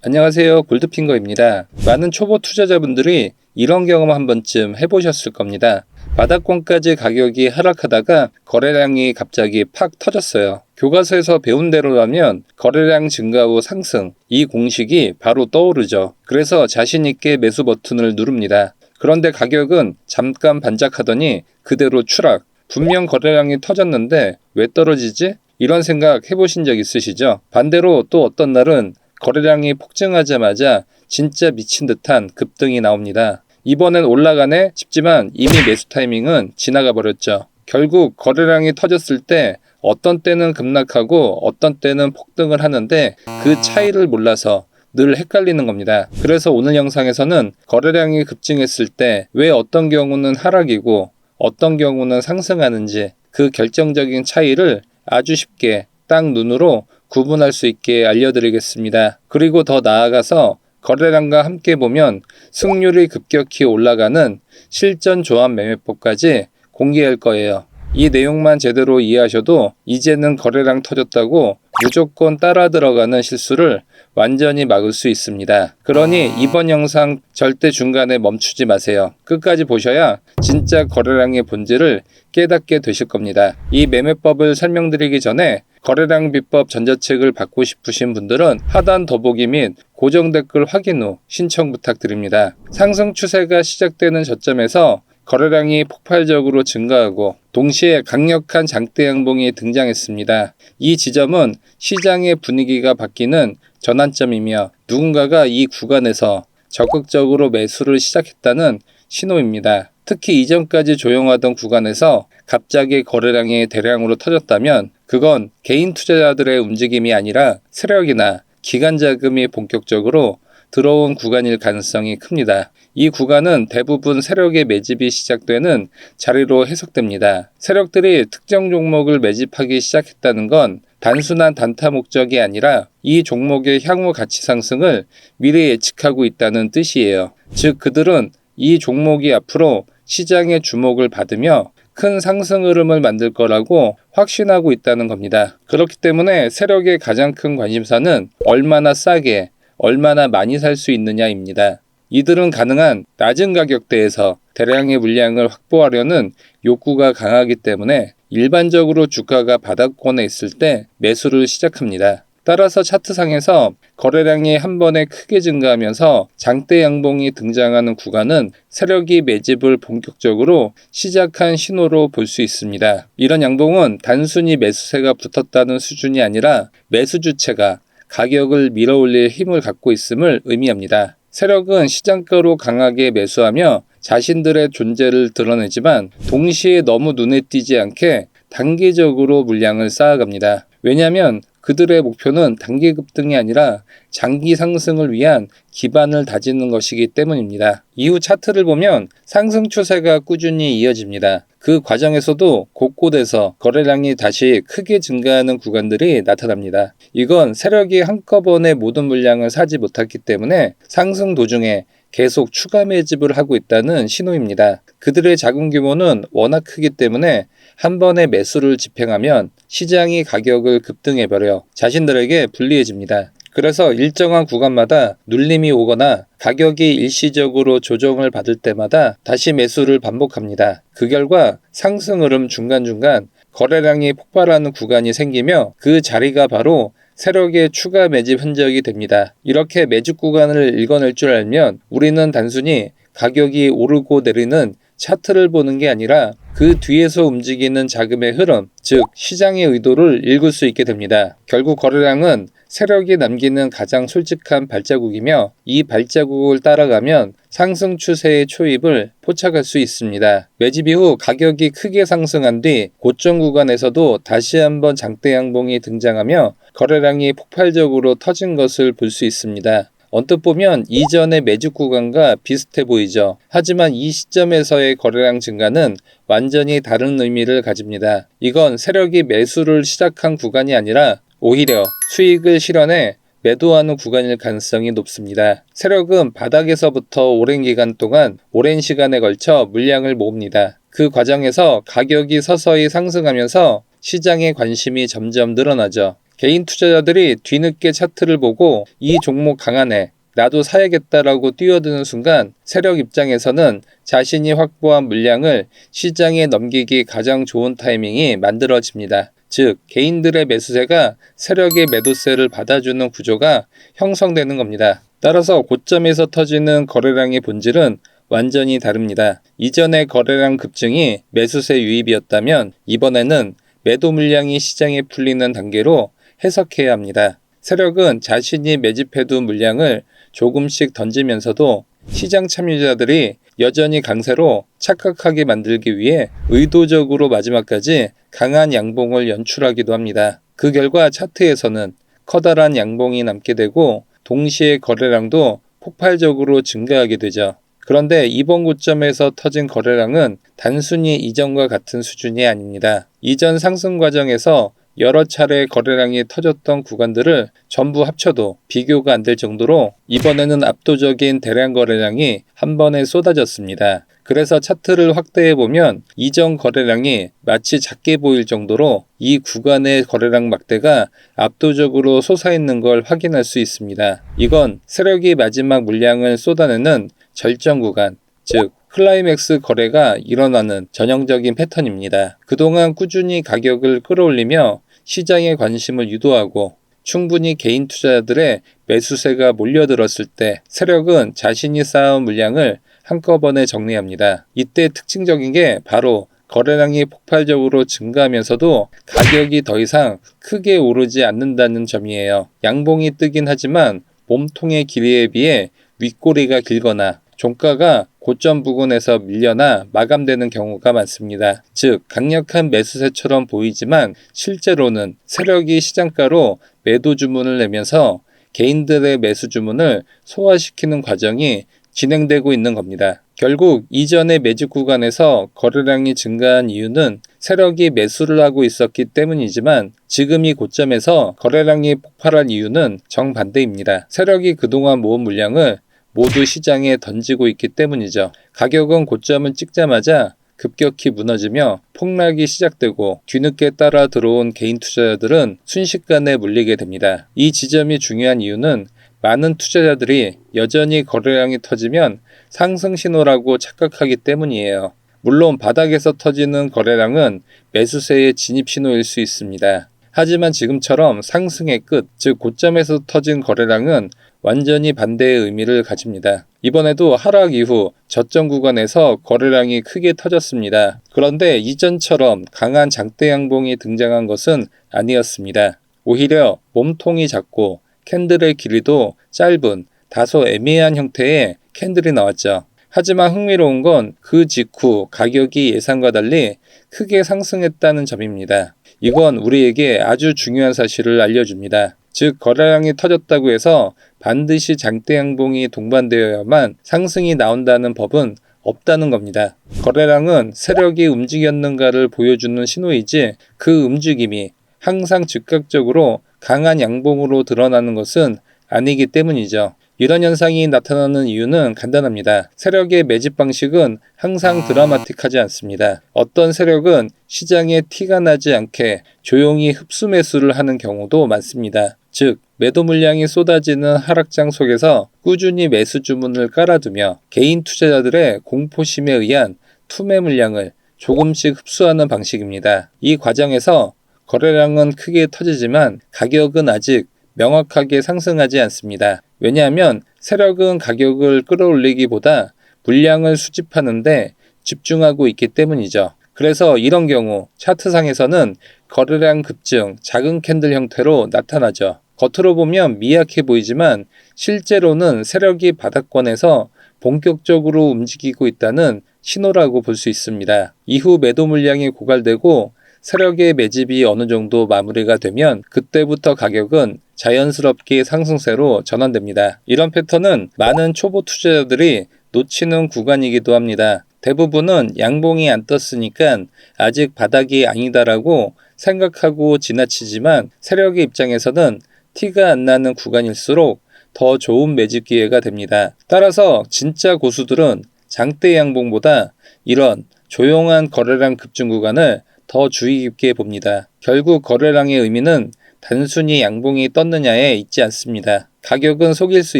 안녕하세요. 골드핑거입니다. 많은 초보 투자자분들이 이런 경험 한 번쯤 해보셨을 겁니다. 바닥권까지 가격이 하락하다가 거래량이 갑자기 팍 터졌어요. 교과서에서 배운 대로라면 거래량 증가 후 상승, 이 공식이 바로 떠오르죠. 그래서 자신있게 매수 버튼을 누릅니다. 그런데 가격은 잠깐 반짝하더니 그대로 추락. 분명 거래량이 터졌는데 왜 떨어지지? 이런 생각 해보신 적 있으시죠? 반대로 또 어떤 날은 거래량이 폭증하자마자 진짜 미친 듯한 급등이 나옵니다. 이번엔 올라가네 싶지만 이미 매수 타이밍은 지나가 버렸죠. 결국 거래량이 터졌을 때 어떤 때는 급락하고 어떤 때는 폭등을 하는데 그 차이를 몰라서 늘 헷갈리는 겁니다. 그래서 오늘 영상에서는 거래량이 급증했을 때 왜 어떤 경우는 하락이고 어떤 경우는 상승하는지 그 결정적인 차이를 아주 쉽게 딱 눈으로 구분할 수 있게 알려드리겠습니다. 그리고 더 나아가서 거래량과 함께 보면 승률이 급격히 올라가는 실전 조합 매매법까지 공개할 거예요. 이 내용만 제대로 이해하셔도 이제는 거래량 터졌다고 무조건 따라 들어가는 실수를 완전히 막을 수 있습니다. 그러니 이번 영상 절대 중간에 멈추지 마세요. 끝까지 보셔야 진짜 거래량의 본질을 깨닫게 되실 겁니다. 이 매매법을 설명드리기 전에 거래량 비법 전자책을 받고 싶으신 분들은 하단 더보기 및 고정 댓글 확인 후 신청 부탁드립니다. 상승 추세가 시작되는 저점에서 거래량이 폭발적으로 증가하고 동시에 강력한 장대 양봉이 등장했습니다. 이 지점은 시장의 분위기가 바뀌는 전환점이며 누군가가 이 구간에서 적극적으로 매수를 시작했다는 신호입니다. 특히 이전까지 조용하던 구간에서 갑자기 거래량이 대량으로 터졌다면 그건 개인 투자자들의 움직임이 아니라 세력이나 기관 자금이 본격적으로 들어온 구간일 가능성이 큽니다. 이 구간은 대부분 세력의 매집이 시작되는 자리로 해석됩니다. 세력들이 특정 종목을 매집하기 시작했다는 건 단순한 단타 목적이 아니라 이 종목의 향후 가치 상승을 미리 예측하고 있다는 뜻이에요. 즉 그들은 이 종목이 앞으로 시장의 주목을 받으며 큰 상승 흐름을 만들 거라고 확신하고 있다는 겁니다. 그렇기 때문에 세력의 가장 큰 관심사는 얼마나 싸게 얼마나 많이 살 수 있느냐입니다. 이들은 가능한 낮은 가격대에서 대량의 물량을 확보하려는 욕구가 강하기 때문에 일반적으로 주가가 바닥권에 있을 때 매수를 시작합니다. 따라서 차트상에서 거래량이 한 번에 크게 증가하면서 장대 양봉이 등장하는 구간은 세력이 매집을 본격적으로 시작한 신호로 볼 수 있습니다. 이런 양봉은 단순히 매수세가 붙었다는 수준이 아니라 매수 주체가 가격을 밀어올릴 힘을 갖고 있음을 의미합니다. 세력은 시장가로 강하게 매수하며 자신들의 존재를 드러내지만 동시에 너무 눈에 띄지 않게 단기적으로 물량을 쌓아갑니다. 왜냐하면 그들의 목표는 단기 급등이 아니라 장기 상승을 위한 기반을 다지는 것이기 때문입니다. 이후 차트를 보면 상승 추세가 꾸준히 이어집니다. 그 과정에서도 곳곳에서 거래량이 다시 크게 증가하는 구간들이 나타납니다. 이건 세력이 한꺼번에 모든 물량을 사지 못했기 때문에 상승 도중에 계속 추가 매집을 하고 있다는 신호입니다. 그들의 자금 규모는 워낙 크기 때문에 한 번에 매수를 집행하면 시장이 가격을 급등해버려 자신들에게 불리해집니다. 그래서 일정한 구간마다 눌림이 오거나 가격이 일시적으로 조정을 받을 때마다 다시 매수를 반복합니다. 그 결과 상승 흐름 중간중간 거래량이 폭발하는 구간이 생기며 그 자리가 바로 세력의 추가 매집 흔적이 됩니다. 이렇게 매집 구간을 읽어낼 줄 알면 우리는 단순히 가격이 오르고 내리는 차트를 보는 게 아니라 그 뒤에서 움직이는 자금의 흐름, 즉 시장의 의도를 읽을 수 있게 됩니다. 결국 거래량은 세력이 남기는 가장 솔직한 발자국이며 이 발자국을 따라가면 상승 추세의 초입을 포착할 수 있습니다. 매집 이후 가격이 크게 상승한 뒤 고점 구간에서도 다시 한번 장대 양봉이 등장하며 거래량이 폭발적으로 터진 것을 볼 수 있습니다. 언뜻 보면 이전의 매집 구간과 비슷해 보이죠. 하지만 이 시점에서의 거래량 증가는 완전히 다른 의미를 가집니다. 이건 세력이 매수를 시작한 구간이 아니라 오히려 수익을 실현해 매도하는 구간일 가능성이 높습니다. 세력은 바닥에서부터 오랜 기간 동안 오랜 시간에 걸쳐 물량을 모읍니다. 그 과정에서 가격이 서서히 상승하면서 시장의 관심이 점점 늘어나죠. 개인 투자자들이 뒤늦게 차트를 보고 이 종목 강하네, 나도 사야겠다라고 뛰어드는 순간 세력 입장에서는 자신이 확보한 물량을 시장에 넘기기 가장 좋은 타이밍이 만들어집니다. 즉, 개인들의 매수세가 세력의 매도세를 받아주는 구조가 형성되는 겁니다. 따라서 고점에서 터지는 거래량의 본질은 완전히 다릅니다. 이전의 거래량 급증이 매수세 유입이었다면 이번에는 매도 물량이 시장에 풀리는 단계로 해석해야 합니다. 세력은 자신이 매집해둔 물량을 조금씩 던지면서도 시장 참여자들이 여전히 강세로 착각하게 만들기 위해 의도적으로 마지막까지 강한 양봉을 연출하기도 합니다. 그 결과 차트에서는 커다란 양봉이 남게 되고 동시에 거래량도 폭발적으로 증가하게 되죠. 그런데 이번 고점에서 터진 거래량은 단순히 이전과 같은 수준이 아닙니다. 이전 상승 과정에서 여러 차례 거래량이 터졌던 구간들을 전부 합쳐도 비교가 안 될 정도로 이번에는 압도적인 대량 거래량이 한 번에 쏟아졌습니다. 그래서 차트를 확대해 보면 이전 거래량이 마치 작게 보일 정도로 이 구간의 거래량 막대가 압도적으로 솟아있는 걸 확인할 수 있습니다. 이건 세력이 마지막 물량을 쏟아내는 절정 구간, 즉 클라이맥스 거래가 일어나는 전형적인 패턴입니다. 그동안 꾸준히 가격을 끌어올리며 시장의 관심을 유도하고 충분히 개인 투자자들의 매수세가 몰려들었을 때 세력은 자신이 쌓은 물량을 한꺼번에 정리합니다. 이때 특징적인 게 바로 거래량이 폭발적으로 증가하면서도 가격이 더 이상 크게 오르지 않는다는 점이에요. 양봉이 뜨긴 하지만 몸통의 길이에 비해 윗꼬리가 길거나 종가가 고점 부근에서 밀려나 마감되는 경우가 많습니다. 즉, 강력한 매수세처럼 보이지만 실제로는 세력이 시장가로 매도 주문을 내면서 개인들의 매수 주문을 소화시키는 과정이 진행되고 있는 겁니다. 결국 이전의 매집 구간에서 거래량이 증가한 이유는 세력이 매수를 하고 있었기 때문이지만 지금 이 고점에서 거래량이 폭발한 이유는 정반대입니다. 세력이 그동안 모은 물량을 모두 시장에 던지고 있기 때문이죠. 가격은 고점을 찍자마자 급격히 무너지며 폭락이 시작되고 뒤늦게 따라 들어온 개인 투자자들은 순식간에 물리게 됩니다. 이 지점이 중요한 이유는 많은 투자자들이 여전히 거래량이 터지면 상승 신호라고 착각하기 때문이에요. 물론 바닥에서 터지는 거래량은 매수세의 진입 신호일 수 있습니다. 하지만 지금처럼 상승의 끝, 즉 고점에서 터진 거래량은 완전히 반대의 의미를 가집니다. 이번에도 하락 이후 저점 구간에서 거래량이 크게 터졌습니다. 그런데 이전처럼 강한 장대 양봉이 등장한 것은 아니었습니다. 오히려 몸통이 작고 캔들의 길이도 짧은 다소 애매한 형태의 캔들이 나왔죠. 하지만 흥미로운 건 그 직후 가격이 예상과 달리 크게 상승했다는 점입니다. 이건 우리에게 아주 중요한 사실을 알려줍니다. 즉, 거래량이 터졌다고 해서 반드시 장대 양봉이 동반되어야만 상승이 나온다는 법은 없다는 겁니다. 거래량은 세력이 움직였는가를 보여주는 신호이지 그 움직임이 항상 즉각적으로 강한 양봉으로 드러나는 것은 아니기 때문이죠. 이런 현상이 나타나는 이유는 간단합니다. 세력의 매집 방식은 항상 드라마틱하지 않습니다. 어떤 세력은 시장에 티가 나지 않게 조용히 흡수 매수를 하는 경우도 많습니다. 즉, 매도 물량이 쏟아지는 하락장 속에서 꾸준히 매수 주문을 깔아두며 개인 투자자들의 공포심에 의한 투매 물량을 조금씩 흡수하는 방식입니다. 이 과정에서 거래량은 크게 터지지만 가격은 아직 명확하게 상승하지 않습니다. 왜냐하면 세력은 가격을 끌어올리기보다 물량을 수집하는데 집중하고 있기 때문이죠. 그래서 이런 경우 차트상에서는 거래량 급증, 작은 캔들 형태로 나타나죠. 겉으로 보면 미약해 보이지만 실제로는 세력이 바닥권에서 본격적으로 움직이고 있다는 신호라고 볼 수 있습니다. 이후 매도 물량이 고갈되고 세력의 매집이 어느 정도 마무리가 되면 그때부터 가격은 자연스럽게 상승세로 전환됩니다. 이런 패턴은 많은 초보 투자자들이 놓치는 구간이기도 합니다. 대부분은 양봉이 안 떴으니까 아직 바닥이 아니다라고 생각하고 지나치지만 세력의 입장에서는 티가 안 나는 구간일수록 더 좋은 매집 기회가 됩니다. 따라서 진짜 고수들은 장대 양봉보다 이런 조용한 거래량 급증 구간을 더 주의 깊게 봅니다. 결국 거래량의 의미는 단순히 양봉이 떴느냐에 있지 않습니다. 가격은 속일 수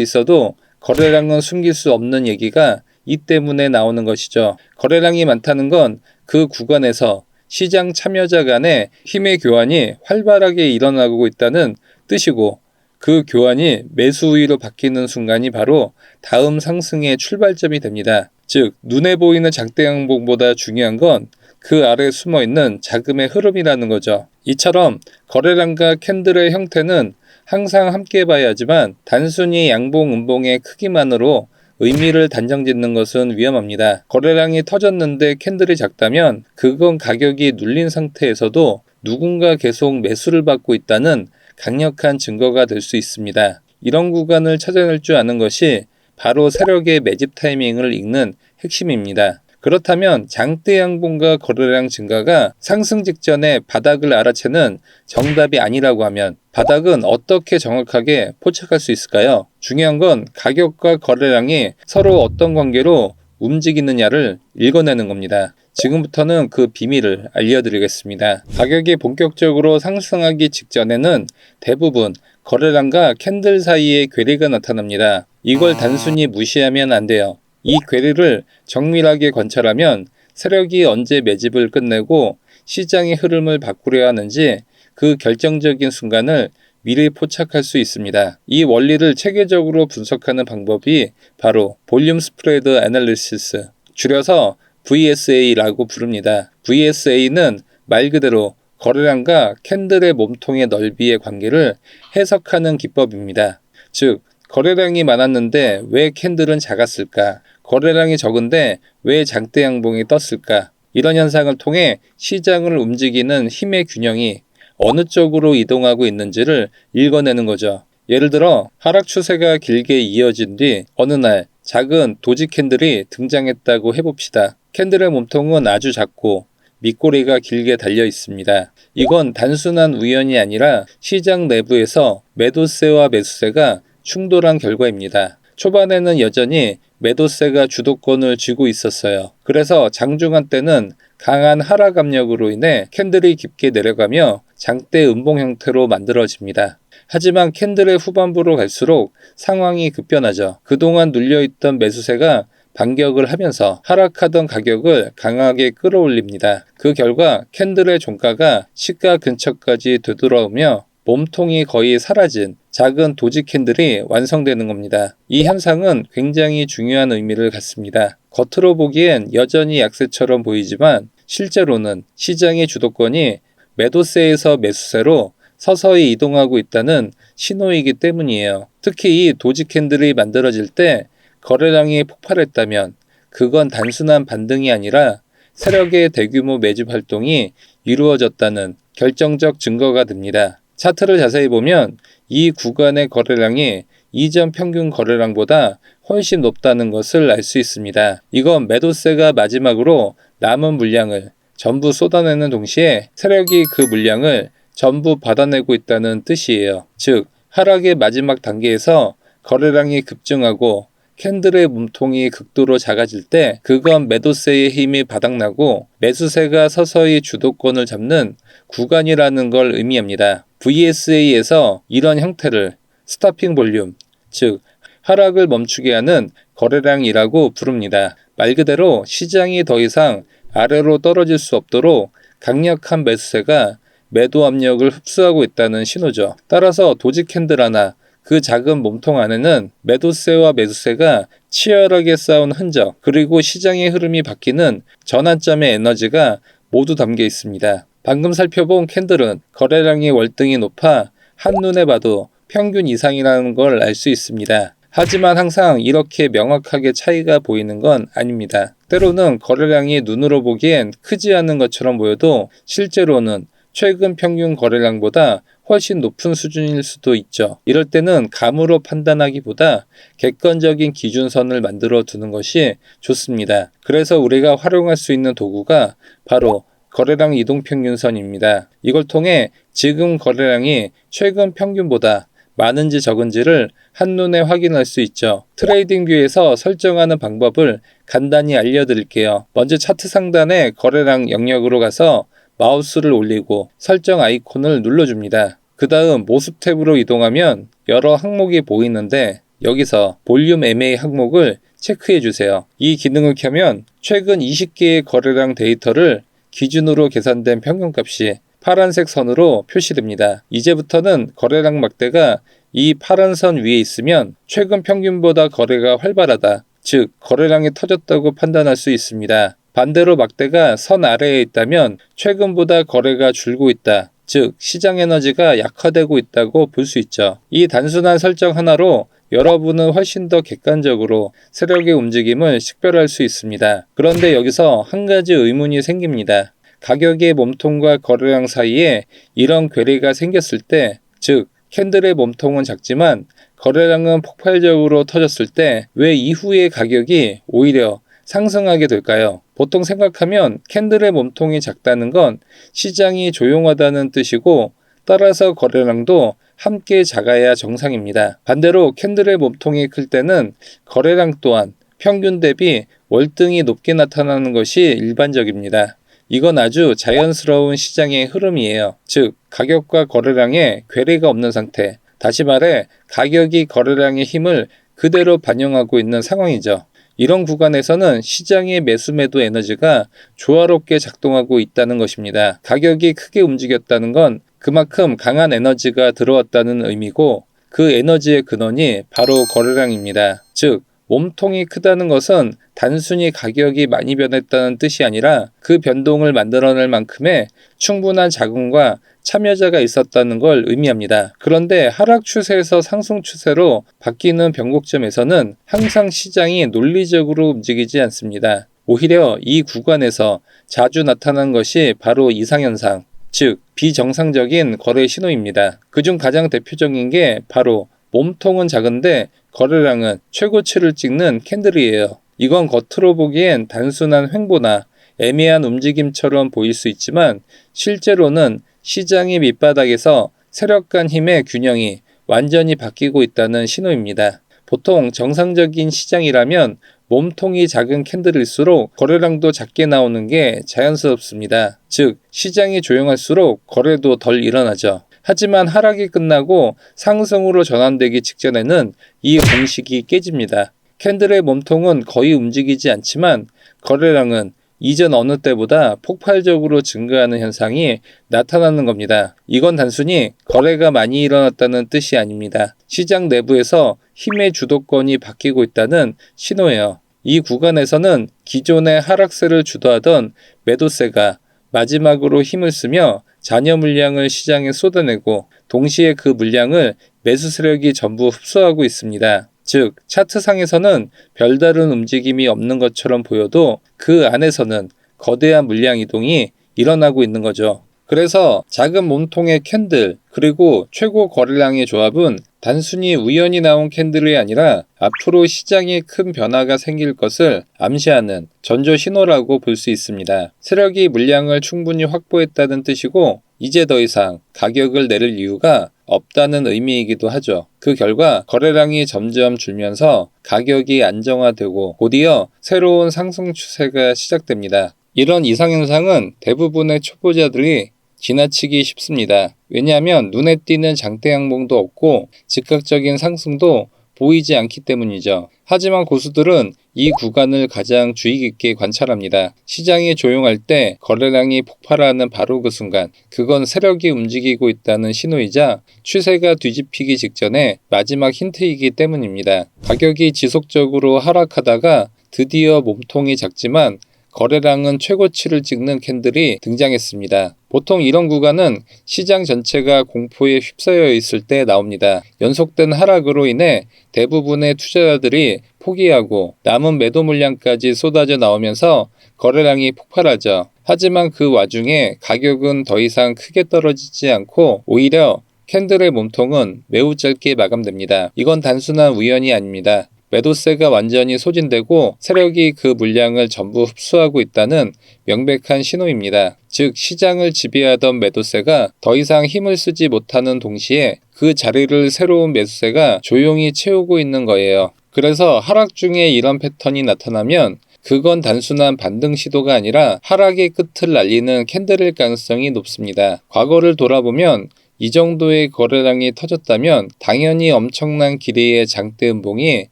있어도 거래량은 숨길 수 없는 얘기가 이 때문에 나오는 것이죠. 거래량이 많다는 건 그 구간에서 시장 참여자 간의 힘의 교환이 활발하게 일어나고 있다는 뜻이고, 그 교환이 매수 우위로 바뀌는 순간이 바로 다음 상승의 출발점이 됩니다. 즉, 눈에 보이는 장대 양봉보다 중요한 건 그 아래 숨어있는 자금의 흐름이라는 거죠. 이처럼 거래량과 캔들의 형태는 항상 함께 봐야 하지만 단순히 양봉, 음봉의 크기만으로 의미를 단정짓는 것은 위험합니다. 거래량이 터졌는데 캔들이 작다면 그건 가격이 눌린 상태에서도 누군가 계속 매수를 받고 있다는 강력한 증거가 될 수 있습니다. 이런 구간을 찾아낼 줄 아는 것이 바로 세력의 매집 타이밍을 읽는 핵심입니다. 그렇다면 장대 양봉과 거래량 증가가 상승 직전에 바닥을 알아채는 정답이 아니라고 하면 바닥은 어떻게 정확하게 포착할 수 있을까요? 중요한 건 가격과 거래량이 서로 어떤 관계로 움직이느냐를 읽어내는 겁니다. 지금부터는 그 비밀을 알려드리겠습니다. 가격이 본격적으로 상승하기 직전에는 대부분 거래량과 캔들 사이에 괴리가 나타납니다. 이걸 단순히 무시하면 안 돼요. 이 괴리를 정밀하게 관찰하면 세력이 언제 매집을 끝내고 시장의 흐름을 바꾸려 하는지 그 결정적인 순간을 미리 포착할 수 있습니다. 이 원리를 체계적으로 분석하는 방법이 바로 볼륨 스프레드 애널리시스, 줄여서 VSA라고 부릅니다. VSA는 말 그대로 거래량과 캔들의 몸통의 넓이의 관계를 해석하는 기법입니다. 즉, 거래량이 많았는데 왜 캔들은 작았을까? 거래량이 적은데 왜 장대 양봉이 떴을까? 이런 현상을 통해 시장을 움직이는 힘의 균형이 어느 쪽으로 이동하고 있는지를 읽어내는 거죠. 예를 들어 하락 추세가 길게 이어진 뒤 어느 날 작은 도지 캔들이 등장했다고 해봅시다. 캔들의 몸통은 아주 작고 밑꼬리가 길게 달려 있습니다. 이건 단순한 우연이 아니라 시장 내부에서 매도세와 매수세가 충돌한 결과입니다. 초반에는 여전히 매도세가 주도권을 쥐고 있었어요. 그래서 장중한 때는 강한 하락 압력으로 인해 캔들이 깊게 내려가며 장대 음봉 형태로 만들어집니다. 하지만 캔들의 후반부로 갈수록 상황이 급변하죠. 그동안 눌려있던 매수세가 반격을 하면서 하락하던 가격을 강하게 끌어올립니다. 그 결과 캔들의 종가가 시가 근처까지 되돌아오며 몸통이 거의 사라진 작은 도지 캔들이 완성되는 겁니다. 이 현상은 굉장히 중요한 의미를 갖습니다. 겉으로 보기엔 여전히 약세처럼 보이지만 실제로는 시장의 주도권이 매도세에서 매수세로 서서히 이동하고 있다는 신호이기 때문이에요. 특히 이 도지 캔들이 만들어질 때 거래량이 폭발했다면 그건 단순한 반등이 아니라 세력의 대규모 매집 활동이 이루어졌다는 결정적 증거가 됩니다. 차트를 자세히 보면 이 구간의 거래량이 이전 평균 거래량보다 훨씬 높다는 것을 알 수 있습니다. 이건 매도세가 마지막으로 남은 물량을 전부 쏟아내는 동시에 세력이 그 물량을 전부 받아내고 있다는 뜻이에요. 즉, 하락의 마지막 단계에서 거래량이 급증하고 캔들의 몸통이 극도로 작아질 때 그건 매도세의 힘이 바닥나고 매수세가 서서히 주도권을 잡는 구간이라는 걸 의미합니다. VSA에서 이런 형태를 스타핑 볼륨, 즉 하락을 멈추게 하는 거래량이라고 부릅니다. 말 그대로 시장이 더 이상 아래로 떨어질 수 없도록 강력한 매수세가 매도 압력을 흡수하고 있다는 신호죠. 따라서 도지 캔들 하나, 그 작은 몸통 안에는 매도세와 매수세가 치열하게 싸운 흔적, 그리고 시장의 흐름이 바뀌는 전환점의 에너지가 모두 담겨 있습니다. 방금 살펴본 캔들은 거래량이 월등히 높아 한눈에 봐도 평균 이상이라는 걸 알 수 있습니다. 하지만 항상 이렇게 명확하게 차이가 보이는 건 아닙니다. 때로는 거래량이 눈으로 보기엔 크지 않은 것처럼 보여도 실제로는 최근 평균 거래량보다 훨씬 높은 수준일 수도 있죠. 이럴 때는 감으로 판단하기보다 객관적인 기준선을 만들어 두는 것이 좋습니다. 그래서 우리가 활용할 수 있는 도구가 바로 거래량 이동평균선입니다. 이걸 통해 지금 거래량이 최근 평균보다 많은지 적은지를 한눈에 확인할 수 있죠. 트레이딩 뷰에서 설정하는 방법을 간단히 알려드릴게요. 먼저 차트 상단의 거래량 영역으로 가서 마우스를 올리고 설정 아이콘을 눌러줍니다. 그 다음 모습 탭으로 이동하면 여러 항목이 보이는데 여기서 볼륨 MA 항목을 체크해 주세요. 이 기능을 켜면 최근 20개의 거래량 데이터를 기준으로 계산된 평균값이 파란색 선으로 표시됩니다. 이제부터는 거래량 막대가 이 파란 선 위에 있으면 최근 평균보다 거래가 활발하다, 즉 거래량이 터졌다고 판단할 수 있습니다. 반대로 막대가 선 아래에 있다면 최근보다 거래가 줄고 있다, 즉 시장 에너지가 약화되고 있다고 볼 수 있죠. 이 단순한 설정 하나로 여러분은 훨씬 더 객관적으로 세력의 움직임을 식별할 수 있습니다. 그런데 여기서 한 가지 의문이 생깁니다. 가격의 몸통과 거래량 사이에 이런 괴리가 생겼을 때, 즉 캔들의 몸통은 작지만 거래량은 폭발적으로 터졌을 때 왜 이후에 가격이 오히려 상승하게 될까요? 보통 생각하면 캔들의 몸통이 작다는 건 시장이 조용하다는 뜻이고, 따라서 거래량도 함께 작아야 정상입니다. 반대로 캔들의 몸통이 클 때는 거래량 또한 평균 대비 월등히 높게 나타나는 것이 일반적입니다. 이건 아주 자연스러운 시장의 흐름이에요. 즉 가격과 거래량에 괴리가 없는 상태, 다시 말해 가격이 거래량의 힘을 그대로 반영하고 있는 상황이죠. 이런 구간에서는 시장의 매수 매도 에너지가 조화롭게 작동하고 있다는 것입니다. 가격이 크게 움직였다는 건 그만큼 강한 에너지가 들어왔다는 의미고, 그 에너지의 근원이 바로 거래량입니다. 즉 몸통이 크다는 것은 단순히 가격이 많이 변했다는 뜻이 아니라 그 변동을 만들어낼 만큼의 충분한 자금과 참여자가 있었다는 걸 의미합니다. 그런데 하락 추세에서 상승 추세로 바뀌는 변곡점에서는 항상 시장이 논리적으로 움직이지 않습니다. 오히려 이 구간에서 자주 나타난 것이 바로 이상현상, 즉 비정상적인 거래 신호입니다. 그중 가장 대표적인 게 바로 몸통은 작은데 거래량은 최고치를 찍는 캔들이에요. 이건 겉으로 보기엔 단순한 횡보나 애매한 움직임처럼 보일 수 있지만 실제로는 시장의 밑바닥에서 세력 간 힘의 균형이 완전히 바뀌고 있다는 신호입니다. 보통 정상적인 시장이라면 몸통이 작은 캔들일수록 거래량도 작게 나오는 게 자연스럽습니다. 즉 시장이 조용할수록 거래도 덜 일어나죠. 하지만 하락이 끝나고 상승으로 전환되기 직전에는 이 공식이 깨집니다. 캔들의 몸통은 거의 움직이지 않지만 거래량은 이전 어느 때보다 폭발적으로 증가하는 현상이 나타나는 겁니다. 이건 단순히 거래가 많이 일어났다는 뜻이 아닙니다. 시장 내부에서 힘의 주도권이 바뀌고 있다는 신호예요. 이 구간에서는 기존의 하락세를 주도하던 매도세가 마지막으로 힘을 쓰며 잔여 물량을 시장에 쏟아내고 동시에 그 물량을 매수 세력이 전부 흡수하고 있습니다. 즉 차트상에서는 별다른 움직임이 없는 것처럼 보여도 그 안에서는 거대한 물량 이동이 일어나고 있는 거죠. 그래서 작은 몸통의 캔들 그리고 최고 거래량의 조합은 단순히 우연히 나온 캔들이 아니라 앞으로 시장에 큰 변화가 생길 것을 암시하는 전조 신호라고 볼 수 있습니다. 세력이 물량을 충분히 확보했다는 뜻이고 이제 더 이상 가격을 내릴 이유가 없다는 의미이기도 하죠. 그 결과 거래량이 점점 줄면서 가격이 안정화되고 곧이어 새로운 상승 추세가 시작됩니다. 이런 이상현상은 대부분의 초보자들이 지나치기 쉽습니다. 왜냐하면 눈에 띄는 장대 양봉도 없고 즉각적인 상승도 보이지 않기 때문이죠. 하지만 고수들은 이 구간을 가장 주의 깊게 관찰합니다. 시장이 조용할 때 거래량이 폭발하는 바로 그 순간, 그건 세력이 움직이고 있다는 신호이자 추세가 뒤집히기 직전에 마지막 힌트이기 때문입니다. 가격이 지속적으로 하락하다가 드디어 몸통이 작지만 거래량은 최고치를 찍는 캔들이 등장했습니다. 보통 이런 구간은 시장 전체가 공포에 휩싸여 있을 때 나옵니다. 연속된 하락으로 인해 대부분의 투자자들이 포기하고 남은 매도 물량까지 쏟아져 나오면서 거래량이 폭발하죠. 하지만 그 와중에 가격은 더 이상 크게 떨어지지 않고 오히려 캔들의 몸통은 매우 짧게 마감됩니다. 이건 단순한 우연이 아닙니다. 매도세가 완전히 소진되고 세력이 그 물량을 전부 흡수하고 있다는 명백한 신호입니다. 즉 시장을 지배하던 매도세가 더 이상 힘을 쓰지 못하는 동시에 그 자리를 새로운 매수세가 조용히 채우고 있는 거예요. 그래서 하락 중에 이런 패턴이 나타나면 그건 단순한 반등 시도가 아니라 하락의 끝을 알리는 캔들일 가능성이 높습니다. 과거를 돌아보면 이 정도의 거래량이 터졌다면 당연히 엄청난 길이의 장대 음봉이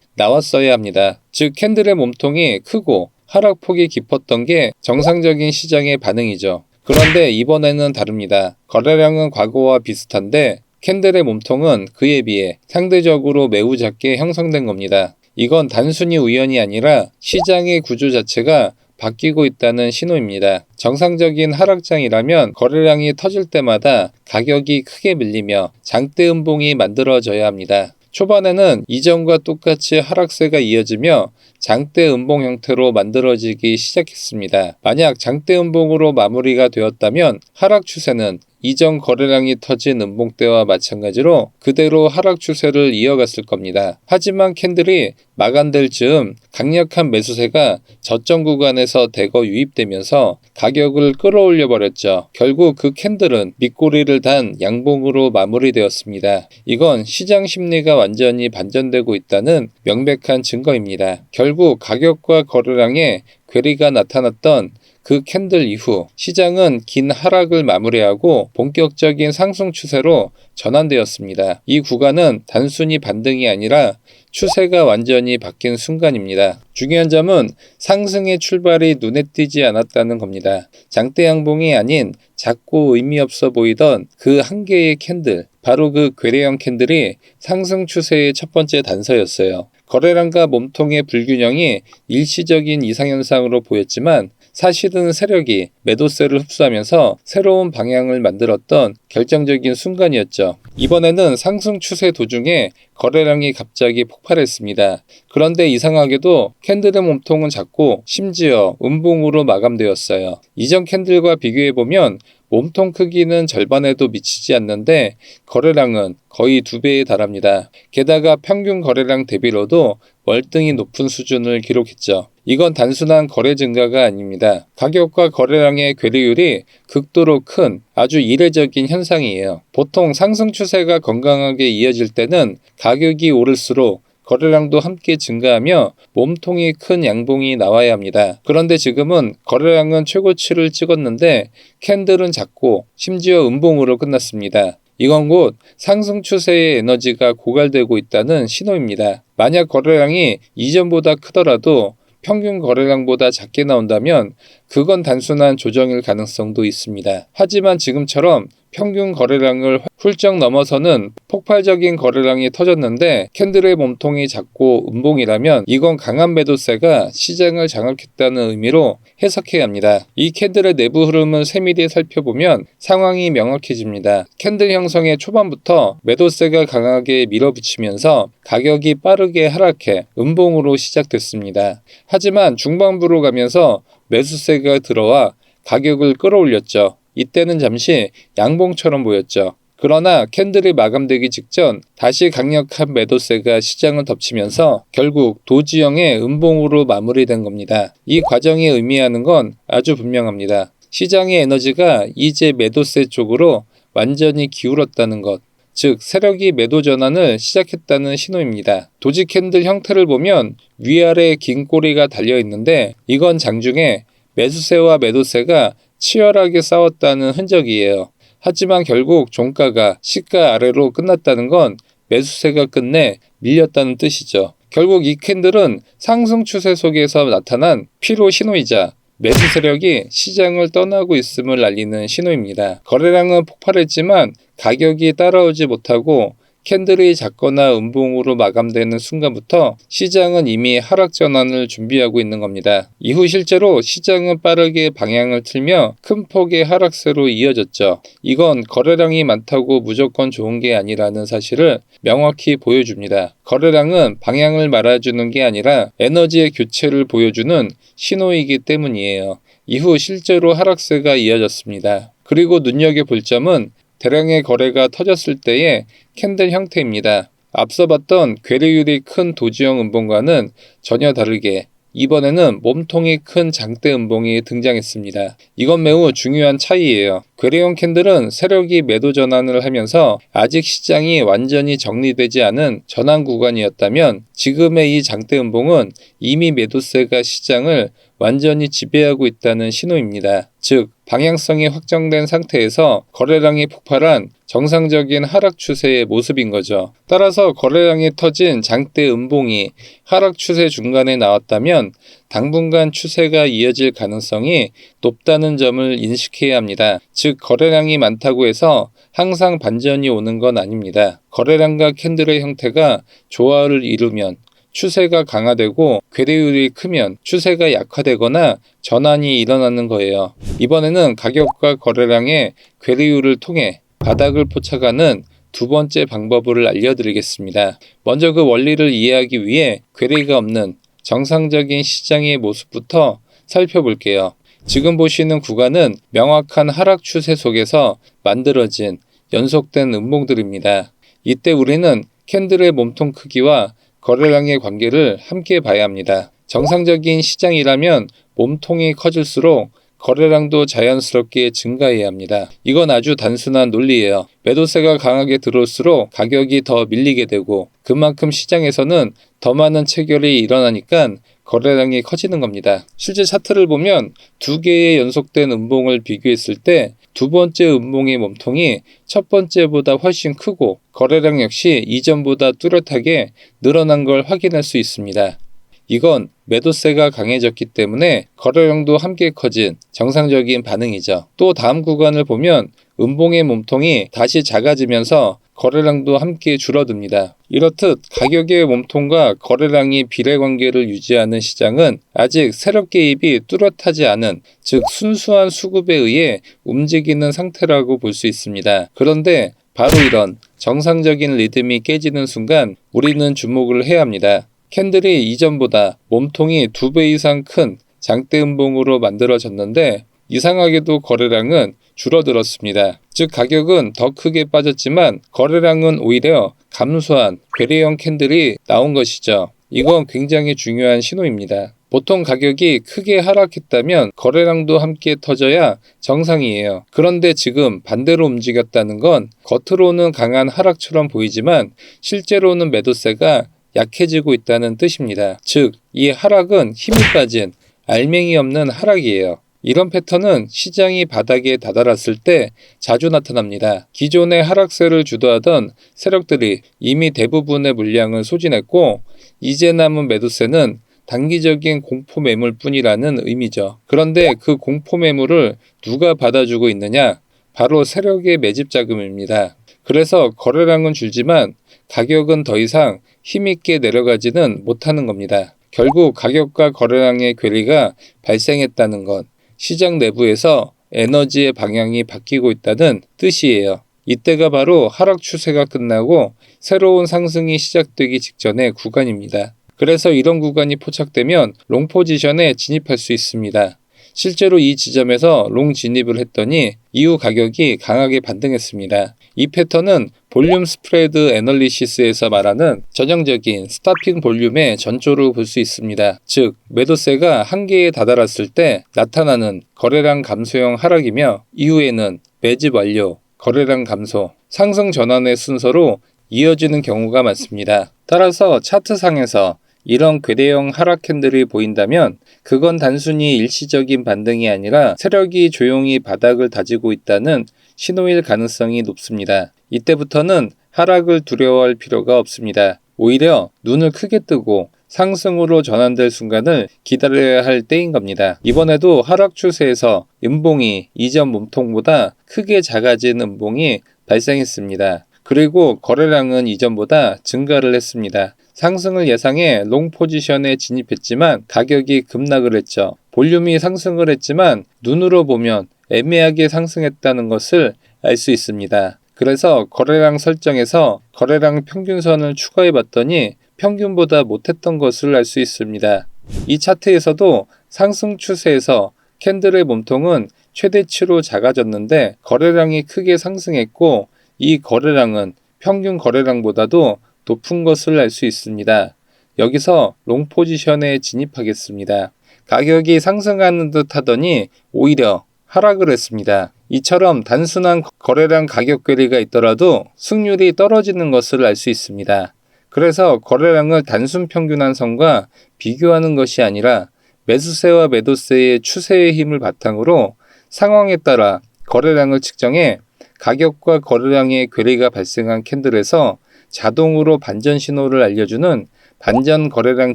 나왔어야 합니다. 즉 캔들의 몸통이 크고 하락폭이 깊었던 게 정상적인 시장의 반응이죠. 그런데 이번에는 다릅니다. 거래량은 과거와 비슷한데 캔들의 몸통은 그에 비해 상대적으로 매우 작게 형성된 겁니다. 이건 단순히 우연이 아니라 시장의 구조 자체가 바뀌고 있다는 신호입니다. 정상적인 하락장이라면 거래량이 터질 때마다 가격이 크게 밀리며 장대 음봉이 만들어져야 합니다. 초반에는 이전과 똑같이 하락세가 이어지며 장대 음봉 형태로 만들어지기 시작했습니다. 만약 장대 음봉으로 마무리가 되었다면 하락 추세는 이전 거래량이 터진 음봉 때와 마찬가지로 그대로 하락 추세를 이어갔을 겁니다. 하지만 캔들이 마감될 즈음 강력한 매수세가 저점 구간에서 대거 유입되면서 가격을 끌어올려 버렸죠. 결국 그 캔들은 밑꼬리를 단 양봉으로 마무리되었습니다. 이건 시장 심리가 완전히 반전되고 있다는 명백한 증거입니다. 결국 가격과 거래량의 괴리가 나타났던 그 캔들 이후 시장은 긴 하락을 마무리하고 본격적인 상승 추세로 전환되었습니다. 이 구간은 단순히 반등이 아니라 추세가 완전히 바뀐 순간입니다. 중요한 점은 상승의 출발이 눈에 띄지 않았다는 겁니다. 장대 양봉이 아닌 작고 의미 없어 보이던 그 한 개의 캔들, 바로 그 괴뢰형 캔들이 상승 추세의 첫 번째 단서였어요. 거래량과 몸통의 불균형이 일시적인 이상현상으로 보였지만 사실은 세력이 매도세를 흡수하면서 새로운 방향을 만들었던 결정적인 순간이었죠. 이번에는 상승 추세 도중에 거래량이 갑자기 폭발했습니다. 그런데 이상하게도 캔들의 몸통은 작고 심지어 음봉으로 마감되었어요. 이전 캔들과 비교해보면 몸통 크기는 절반에도 미치지 않는데 거래량은 거의 2배에 달합니다. 게다가 평균 거래량 대비로도 월등히 높은 수준을 기록했죠. 이건 단순한 거래 증가가 아닙니다. 가격과 거래량의 괴리율이 극도로 큰 아주 이례적인 현상이에요. 보통 상승 추세가 건강하게 이어질 때는 가격이 오를수록 거래량도 함께 증가하며 몸통이 큰 양봉이 나와야 합니다. 그런데 지금은 거래량은 최고치를 찍었는데 캔들은 작고 심지어 음봉으로 끝났습니다. 이건 곧 상승 추세의 에너지가 고갈되고 있다는 신호입니다. 만약 거래량이 이전보다 크더라도 평균 거래량보다 작게 나온다면 그건 단순한 조정일 가능성도 있습니다. 하지만 지금처럼 평균 거래량을 훌쩍 넘어서는 폭발적인 거래량이 터졌는데 캔들의 몸통이 작고 음봉이라면 이건 강한 매도세가 시장을 장악했다는 의미로 해석해야 합니다. 이 캔들의 내부 흐름을 세밀히 살펴보면 상황이 명확해집니다. 캔들 형성의 초반부터 매도세가 강하게 밀어붙이면서 가격이 빠르게 하락해 음봉으로 시작됐습니다. 하지만 중반부로 가면서 매수세가 들어와 가격을 끌어올렸죠. 이때는 잠시 양봉처럼 보였죠. 그러나 캔들이 마감되기 직전 다시 강력한 매도세가 시장을 덮치면서 결국 도지형의 음봉으로 마무리된 겁니다. 이 과정이 의미하는 건 아주 분명합니다. 시장의 에너지가 이제 매도세 쪽으로 완전히 기울었다는 것. 즉 세력이 매도 전환을 시작했다는 신호입니다. 도지 캔들 형태를 보면 위아래에 긴 꼬리가 달려 있는데 이건 장중에 매수세와 매도세가 치열하게 싸웠다는 흔적이에요. 하지만 결국 종가가 시가 아래로 끝났다는 건 매수세가 끝내 밀렸다는 뜻이죠. 결국 이 캔들은 상승 추세 속에서 나타난 피로 신호이자 매수 세력이 시장을 떠나고 있음을 알리는 신호입니다. 거래량은 폭발했지만 가격이 따라오지 못하고 캔들이 작거나 음봉으로 마감되는 순간부터 시장은 이미 하락 전환을 준비하고 있는 겁니다. 이후 실제로 시장은 빠르게 방향을 틀며 큰 폭의 하락세로 이어졌죠. 이건 거래량이 많다고 무조건 좋은 게 아니라는 사실을 명확히 보여줍니다. 거래량은 방향을 말해주는 게 아니라 에너지의 교체를 보여주는 신호이기 때문이에요. 이후 실제로 하락세가 이어졌습니다. 그리고 눈여겨볼 점은 대량의 거래가 터졌을 때의 캔들 형태입니다. 앞서 봤던 괴뢰율이 큰 도지형 음봉과는 전혀 다르게 이번에는 몸통이 큰 장대 음봉이 등장했습니다. 이건 매우 중요한 차이예요. 괴뢰형 캔들은 세력이 매도 전환을 하면서 아직 시장이 완전히 정리되지 않은 전환 구간이었다면 지금의 이 장대 음봉은 이미 매도세가 시장을 완전히 지배하고 있다는 신호입니다. 즉, 방향성이 확정된 상태에서 거래량이 폭발한 정상적인 하락 추세의 모습인 거죠. 따라서 거래량이 터진 장대 음봉이 하락 추세 중간에 나왔다면 당분간 추세가 이어질 가능성이 높다는 점을 인식해야 합니다. 즉, 거래량이 많다고 해서 항상 반전이 오는 건 아닙니다. 거래량과 캔들의 형태가 조화를 이루면 추세가 강화되고 괴뢰율이 크면 추세가 약화되거나 전환이 일어나는 거예요. 이번에는 가격과 거래량의 괴뢰율을 통해 바닥을 포착하는 두 번째 방법을 알려드리겠습니다. 먼저 그 원리를 이해하기 위해 괴뢰가 없는 정상적인 시장의 모습부터 살펴볼게요. 지금 보시는 구간은 명확한 하락 추세 속에서 만들어진 연속된 음봉들입니다. 이때 우리는 캔들의 몸통 크기와 거래량의 관계를 함께 봐야 합니다. 정상적인 시장이라면 몸통이 커질수록 거래량도 자연스럽게 증가해야 합니다. 이건 아주 단순한 논리예요. 매도세가 강하게 들어올수록 가격이 더 밀리게 되고 그만큼 시장에서는 더 많은 체결이 일어나니까 거래량이 커지는 겁니다. 실제 차트를 보면 두 개의 연속된 음봉을 비교했을 때 두 번째 음봉의 몸통이 첫 번째보다 훨씬 크고 거래량 역시 이전보다 뚜렷하게 늘어난 걸 확인할 수 있습니다. 이건 매도세가 강해졌기 때문에 거래량도 함께 커진 정상적인 반응이죠. 또 다음 구간을 보면 음봉의 몸통이 다시 작아지면서 거래량도 함께 줄어듭니다. 이렇듯 가격의 몸통과 거래량이 비례관계를 유지하는 시장은 아직 세력 개입이 뚜렷하지 않은, 즉 순수한 수급에 의해 움직이는 상태라고 볼 수 있습니다. 그런데 바로 이런 정상적인 리듬이 깨지는 순간 우리는 주목을 해야 합니다. 캔들이 이전보다 몸통이 2배 이상 큰 장대 음봉으로 만들어졌는데 이상하게도 거래량은 줄어들었습니다. 즉 가격은 더 크게 빠졌지만 거래량은 오히려 감소한 괴뢰형 캔들이 나온 것이죠. 이건 굉장히 중요한 신호입니다. 보통 가격이 크게 하락했다면 거래량도 함께 터져야 정상이에요. 그런데 지금 반대로 움직였다는 건 겉으로는 강한 하락처럼 보이지만 실제로는 매도세가 약해지고 있다는 뜻입니다. 즉, 이 하락은 힘이 빠진 알맹이 없는 하락이에요. 이런 패턴은 시장이 바닥에 다다랐을 때 자주 나타납니다. 기존의 하락세를 주도하던 세력들이 이미 대부분의 물량을 소진했고 이제 남은 매도세는 단기적인 공포 매물 뿐이라는 의미죠. 그런데 그 공포 매물을 누가 받아주고 있느냐? 바로 세력의 매집 자금입니다. 그래서 거래량은 줄지만 가격은 더 이상 힘있게 내려가지는 못하는 겁니다. 결국 가격과 거래량의 괴리가 발생했다는 것, 시장 내부에서 에너지의 방향이 바뀌고 있다는 뜻이에요. 이때가 바로 하락 추세가 끝나고 새로운 상승이 시작되기 직전의 구간입니다. 그래서 이런 구간이 포착되면 롱 포지션에 진입할 수 있습니다. 실제로 이 지점에서 롱 진입을 했더니 이후 가격이 강하게 반등했습니다. 이 패턴은 볼륨 스프레드 애널리시스에서 말하는 전형적인 스타핑 볼륨의 전조로 볼 수 있습니다. 즉, 매도세가 한계에 다다랐을 때 나타나는 거래량 감소형 하락이며 이후에는 매집 완료, 거래량 감소, 상승 전환의 순서로 이어지는 경우가 많습니다. 따라서 차트상에서 이런 괴뢰형 하락 캔들이 보인다면 그건 단순히 일시적인 반등이 아니라 세력이 조용히 바닥을 다지고 있다는 신호일 가능성이 높습니다. 이때부터는 하락을 두려워할 필요가 없습니다. 오히려 눈을 크게 뜨고 상승으로 전환될 순간을 기다려야 할 때인 겁니다. 이번에도 하락 추세에서 음봉이 이전 몸통보다 크게 작아진 음봉이 발생했습니다. 그리고 거래량은 이전보다 증가를 했습니다. 상승을 예상해 롱 포지션에 진입했지만 가격이 급락을 했죠. 볼륨이 상승을 했지만 눈으로 보면 애매하게 상승했다는 것을 알 수 있습니다. 그래서 거래량 설정에서 거래량 평균선을 추가해 봤더니 평균보다 못했던 것을 알 수 있습니다. 이 차트에서도 상승 추세에서 캔들의 몸통은 최대치로 작아졌는데 거래량이 크게 상승했고 이 거래량은 평균 거래량보다도 높은 것을 알 수 있습니다. 여기서 롱 포지션에 진입하겠습니다. 가격이 상승하는 듯 하더니 오히려 하락을 했습니다. 이처럼 단순한 거래량 가격 괴리가 있더라도 승률이 떨어지는 것을 알 수 있습니다. 그래서 거래량을 단순 평균한 선과 비교하는 것이 아니라 매수세와 매도세의 추세의 힘을 바탕으로 상황에 따라 거래량을 측정해 가격과 거래량의 괴리가 발생한 캔들에서 자동으로 반전 신호를 알려주는 반전 거래량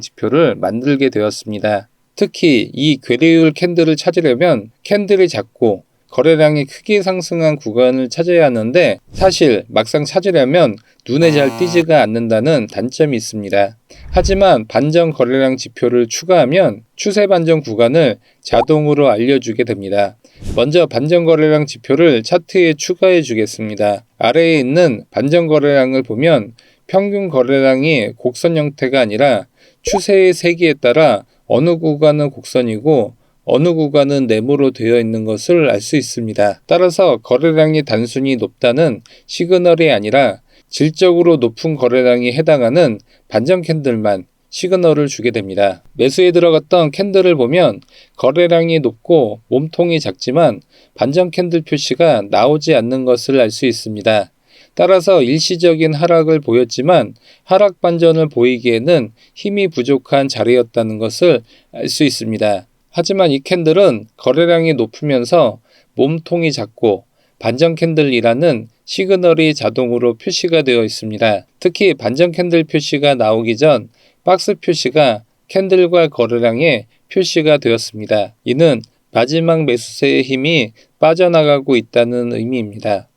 지표를 만들게 되었습니다. 특히 이 괴리율 캔들을 찾으려면 캔들이 작고 거래량이 크게 상승한 구간을 찾아야 하는데 사실 막상 찾으려면 눈에 잘 띄지가 않는다는 단점이 있습니다. 하지만 반전 거래량 지표를 추가하면 추세 반전 구간을 자동으로 알려주게 됩니다. 먼저 반전 거래량 지표를 차트에 추가해 주겠습니다. 아래에 있는 반전 거래량을 보면 평균 거래량이 곡선 형태가 아니라 추세의 세기에 따라 어느 구간은 곡선이고 어느 구간은 네모로 되어 있는 것을 알 수 있습니다. 따라서 거래량이 단순히 높다는 시그널이 아니라 질적으로 높은 거래량이 해당하는 반전 캔들만 시그널을 주게 됩니다. 매수에 들어갔던 캔들을 보면 거래량이 높고 몸통이 작지만 반전 캔들 표시가 나오지 않는 것을 알 수 있습니다. 따라서 일시적인 하락을 보였지만 하락 반전을 보이기에는 힘이 부족한 자리였다는 것을 알 수 있습니다. 하지만 이 캔들은 거래량이 높으면서 몸통이 작고 반전 캔들이라는 시그널이 자동으로 표시가 되어 있습니다. 특히 반전 캔들 표시가 나오기 전 박스 표시가 캔들과 거래량에 표시가 되었습니다. 이는 마지막 매수세의 힘이 빠져나가고 있다는 의미입니다.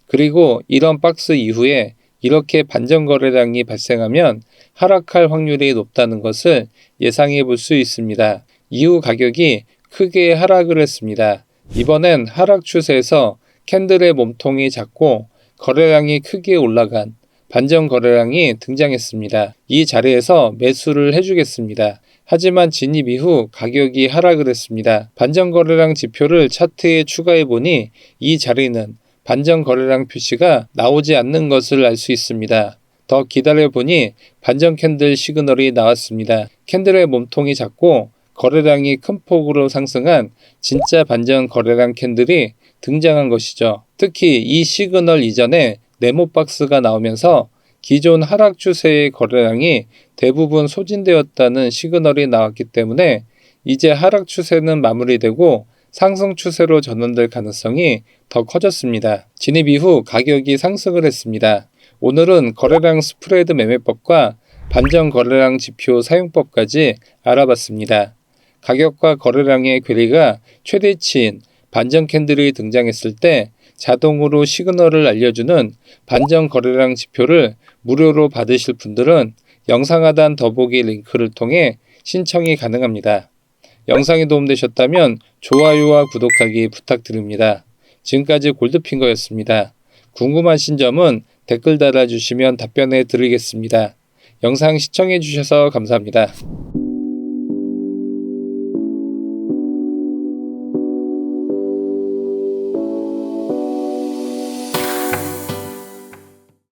그리고 이런 박스 이후에 이렇게 반전 거래량이 발생하면 하락할 확률이 높다는 것을 예상해 볼 수 있습니다. 이후 가격이 크게 하락을 했습니다. 이번엔 하락 추세에서 캔들의 몸통이 작고 거래량이 크게 올라간 반전 거래량이 등장했습니다. 이 자리에서 매수를 해주겠습니다. 하지만 진입 이후 가격이 하락을 했습니다. 반전 거래량 지표를 차트에 추가해 보니 이 자리는 반전 거래량 표시가 나오지 않는 것을 알 수 있습니다. 더 기다려 보니 반전 캔들 시그널이 나왔습니다. 캔들의 몸통이 작고 거래량이 큰 폭으로 상승한 진짜 반전 거래량 캔들이 등장한 것이죠. 특히 이 시그널 이전에 네모 박스가 나오면서 기존 하락 추세의 거래량이 대부분 소진되었다는 시그널이 나왔기 때문에 이제 하락 추세는 마무리되고 상승 추세로 전환될 가능성이 더 커졌습니다. 진입 이후 가격이 상승을 했습니다. 오늘은 거래량 스프레드 매매법과 반전 거래량 지표 사용법까지 알아봤습니다. 가격과 거래량의 괴리가 최대치인 반전 캔들이 등장했을 때 자동으로 시그널을 알려주는 반전 거래량 지표를 무료로 받으실 분들은 영상 하단 더보기 링크를 통해 신청이 가능합니다. 영상이 도움되셨다면 좋아요와 구독하기 부탁드립니다. 지금까지 골드핑거였습니다. 궁금하신 점은 댓글 달아주시면 답변해 드리겠습니다. 영상 시청해 주셔서 감사합니다.